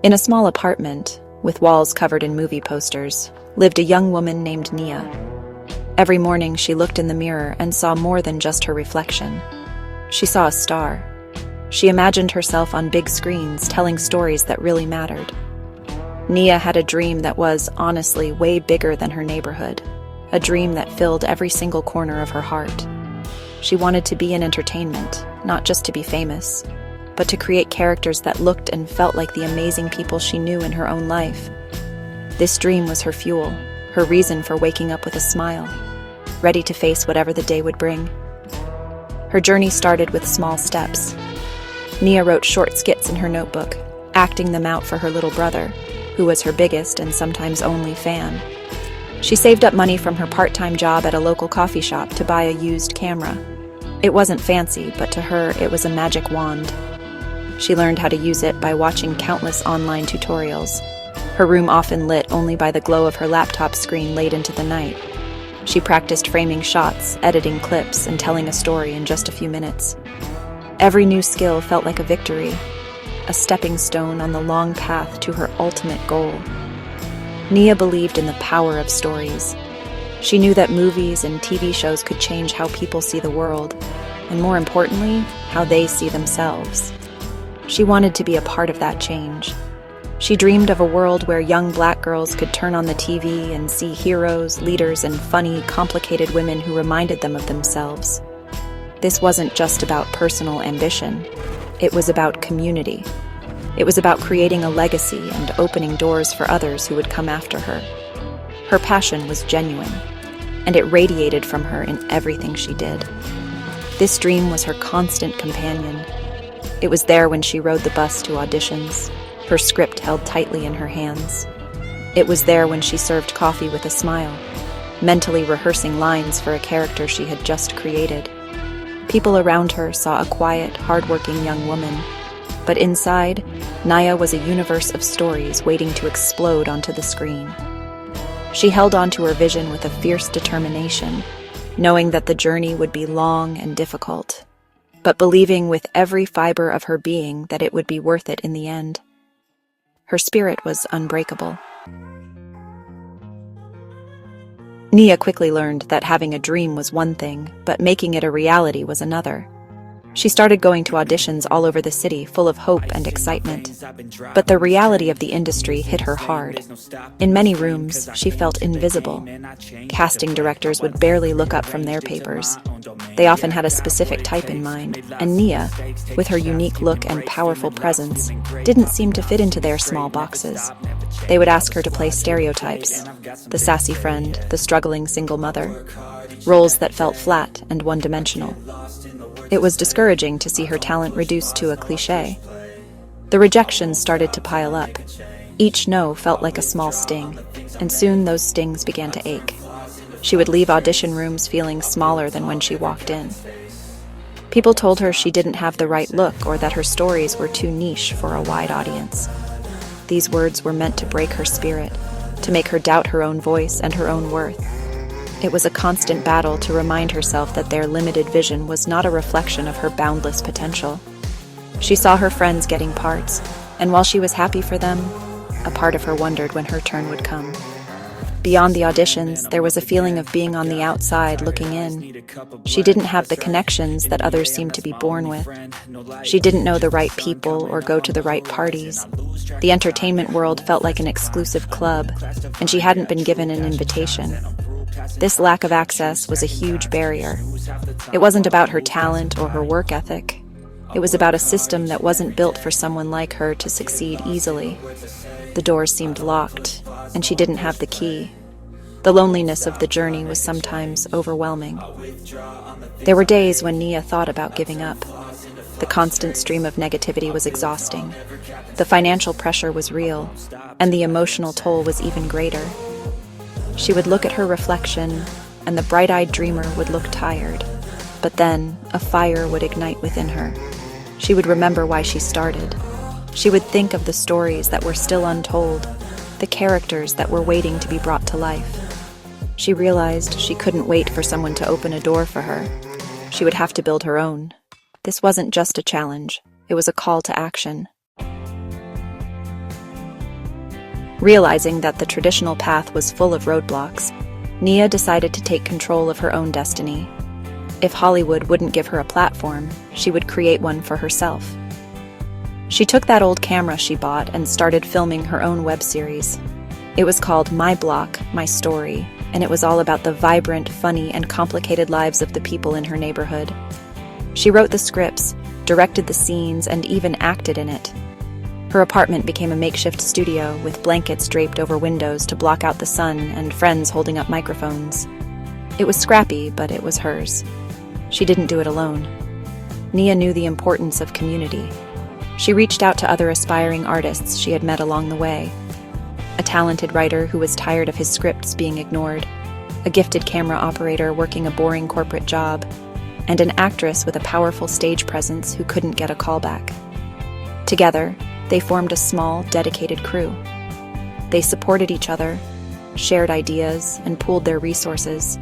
In a small apartment, with walls covered in movie posters, lived a young woman named Nia. Every morning she looked in the mirror and saw more than just her reflection. She saw a star. She imagined herself on big screens telling stories that really mattered. Nia had a dream that was, honestly, way bigger than her neighborhood. A dream that filled every single corner of her heart. She wanted to be in entertainment, not just to be famous, but to create characters that looked and felt like the amazing people she knew in her own life. This dream was her fuel, her reason for waking up with a smile, ready to face whatever the day would bring. Her journey started with small steps. Nia wrote short skits in her notebook, acting them out for her little brother, who was her biggest and sometimes only fan. She saved up money from her part-time job at a local coffee shop to buy a used camera. It wasn't fancy, but to her it was a magic wand. She learned how to use it by watching countless online tutorials, her room often lit only by the glow of her laptop screen late into the night. She practiced framing shots, editing clips, and telling a story in just a few minutes. Every new skill felt like a victory, a stepping stone on the long path to her ultimate goal. Nia believed in the power of stories. She knew that movies and TV shows could change how people see the world, and more importantly, how they see themselves. She wanted to be a part of that change. She dreamed of a world where young black girls could turn on the TV and see heroes, leaders, and funny, complicated women who reminded them of themselves. This wasn't just about personal ambition. It was about community. It was about creating a legacy and opening doors for others who would come after her. Her passion was genuine, and it radiated from her in everything she did. This dream was her constant companion. It was there when she rode the bus to auditions, her script held tightly in her hands. It was there when she served coffee with a smile, mentally rehearsing lines for a character she had just created. People around her saw a quiet, hardworking young woman, but inside, Nia was a universe of stories waiting to explode onto the screen. She held on to her vision with a fierce determination, knowing that the journey would be long and difficult, but believing with every fiber of her being that it would be worth it in the end. Her spirit was unbreakable. Nia quickly learned that having a dream was one thing, but making it a reality was another. She started going to auditions all over the city, full of hope and excitement. But the reality of the industry hit her hard. In many rooms, she felt invisible. Casting directors would barely look up from their papers. They often had a specific type in mind, and Nia, with her unique look and powerful presence, didn't seem to fit into their small boxes. They would ask her to play stereotypes: the sassy friend, the struggling single mother, roles that felt flat and one-dimensional. It was discouraging to see her talent reduced to a cliché. The rejections started to pile up. Each no felt like a small sting, and soon those stings began to ache. She would leave audition rooms feeling smaller than when she walked in. People told her she didn't have the right look or that her stories were too niche for a wide audience. These words were meant to break her spirit, to make her doubt her own voice and her own worth. It was a constant battle to remind herself that their limited vision was not a reflection of her boundless potential. She saw her friends getting parts, and while she was happy for them, a part of her wondered when her turn would come. Beyond the auditions, there was a feeling of being on the outside looking in. She didn't have the connections that others seemed to be born with. She didn't know the right people or go to the right parties. The entertainment world felt like an exclusive club, and she hadn't been given an invitation. This lack of access was a huge barrier. It wasn't about her talent or her work ethic. It was about a system that wasn't built for someone like her to succeed easily. The doors seemed locked, and she didn't have the key. The loneliness of the journey was sometimes overwhelming. There were days when Nia thought about giving up. The constant stream of negativity was exhausting. The financial pressure was real, and the emotional toll was even greater. She would look at her reflection, and the bright-eyed dreamer would look tired. But then, a fire would ignite within her. She would remember why she started. She would think of the stories that were still untold, the characters that were waiting to be brought to life. She realized she couldn't wait for someone to open a door for her. She would have to build her own. This wasn't just a challenge, it was a call to action. Realizing that the traditional path was full of roadblocks, Nia decided to take control of her own destiny. If Hollywood wouldn't give her a platform, she would create one for herself. She took that old camera she bought and started filming her own web series. It was called My Block, My Story, and it was all about the vibrant, funny, and complicated lives of the people in her neighborhood. She wrote the scripts, directed the scenes, and even acted in it. Her apartment became a makeshift studio with blankets draped over windows to block out the sun and friends holding up microphones. It was scrappy, but it was hers. She didn't do it alone. Nia knew the importance of community. She reached out to other aspiring artists she had met along the way. A talented writer who was tired of his scripts being ignored, a gifted camera operator working a boring corporate job, and an actress with a powerful stage presence who couldn't get a callback. Together, they formed a small, dedicated crew. They supported each other, shared ideas, and pooled their resources.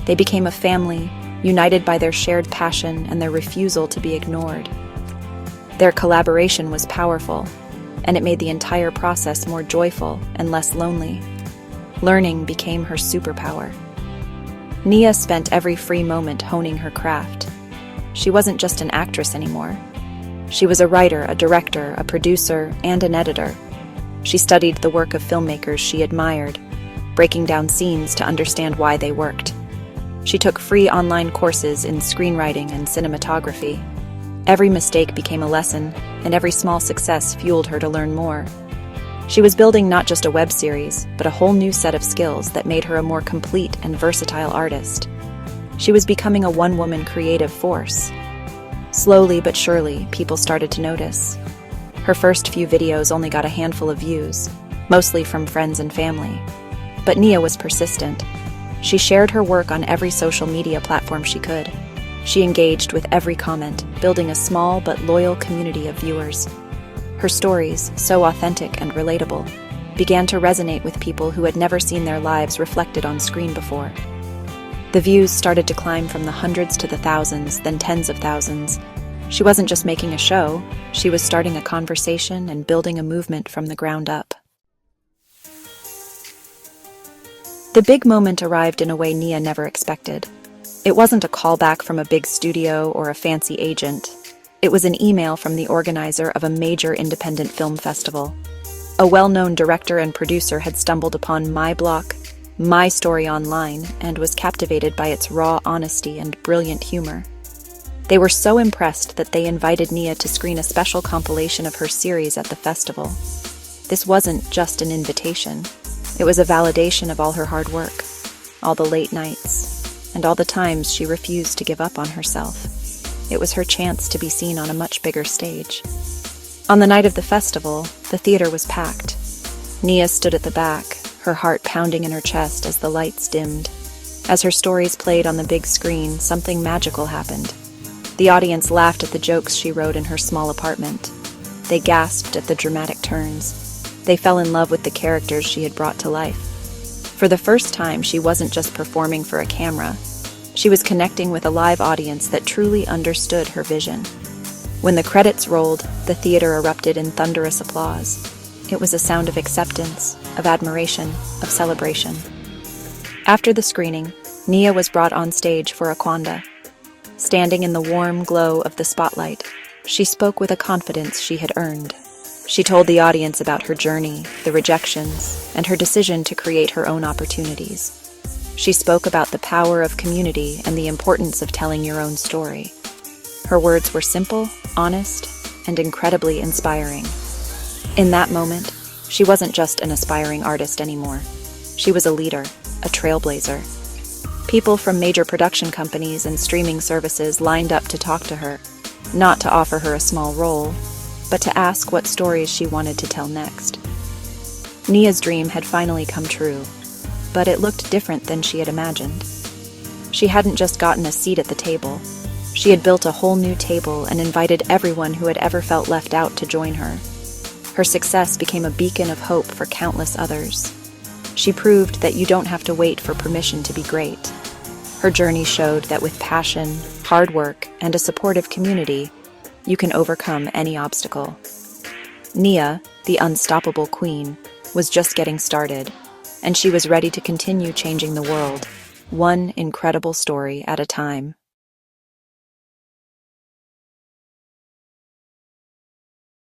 They became a family, united by their shared passion and their refusal to be ignored. Their collaboration was powerful, and it made the entire process more joyful and less lonely. Learning became her superpower. Nia spent every free moment honing her craft. She wasn't just an actress anymore. She was a writer, a director, a producer, and an editor. She studied the work of filmmakers she admired, breaking down scenes to understand why they worked. She took free online courses in screenwriting and cinematography. Every mistake became a lesson, and every small success fueled her to learn more. She was building not just a web series, but a whole new set of skills that made her a more complete and versatile artist. She was becoming a one-woman creative force. Slowly but surely, people started to notice. Her first few videos only got a handful of views, mostly from friends and family. But Nia was persistent. She shared her work on every social media platform she could. She engaged with every comment, building a small but loyal community of viewers. Her stories, so authentic and relatable, began to resonate with people who had never seen their lives reflected on screen before. The views started to climb from the hundreds to the thousands, then tens of thousands. She wasn't just making a show, she was starting a conversation and building a movement from the ground up. The big moment arrived in a way Nia never expected. It wasn't a callback from a big studio or a fancy agent. It was an email from the organizer of a major independent film festival. A well-known director and producer had stumbled upon My Block, My Story online, and was captivated by its raw honesty and brilliant humor. They were so impressed that they invited Nia to screen a special compilation of her series at the festival. This wasn't just an invitation. It was a validation of all her hard work, all the late nights, and all the times she refused to give up on herself. It was her chance to be seen on a much bigger stage. On the night of the festival, the theater was packed. Nia stood at the back, her heart pounding in her chest as the lights dimmed. As her stories played on the big screen, something magical happened. The audience laughed at the jokes she wrote in her small apartment. They gasped at the dramatic turns. They fell in love with the characters she had brought to life. For the first time, she wasn't just performing for a camera. She was connecting with a live audience that truly understood her vision. When the credits rolled, the theater erupted in thunderous applause. It was a sound of acceptance, of admiration, of celebration. After the screening, Nia was brought on stage for a Kwanda. Standing in the warm glow of the spotlight, she spoke with a confidence she had earned. She told the audience about her journey, the rejections, and her decision to create her own opportunities. She spoke about the power of community and the importance of telling your own story. Her words were simple, honest, and incredibly inspiring. In that moment, she wasn't just an aspiring artist anymore. She was a leader, a trailblazer. People from major production companies and streaming services lined up to talk to her, not to offer her a small role, but to ask what stories she wanted to tell next. Nia's dream had finally come true, but it looked different than she had imagined. She hadn't just gotten a seat at the table. She had built a whole new table and invited everyone who had ever felt left out to join her. Her success became a beacon of hope for countless others. She proved that you don't have to wait for permission to be great. Her journey showed that with passion, hard work, and a supportive community, you can overcome any obstacle. Nia, the unstoppable queen, was just getting started, and she was ready to continue changing the world, one incredible story at a time.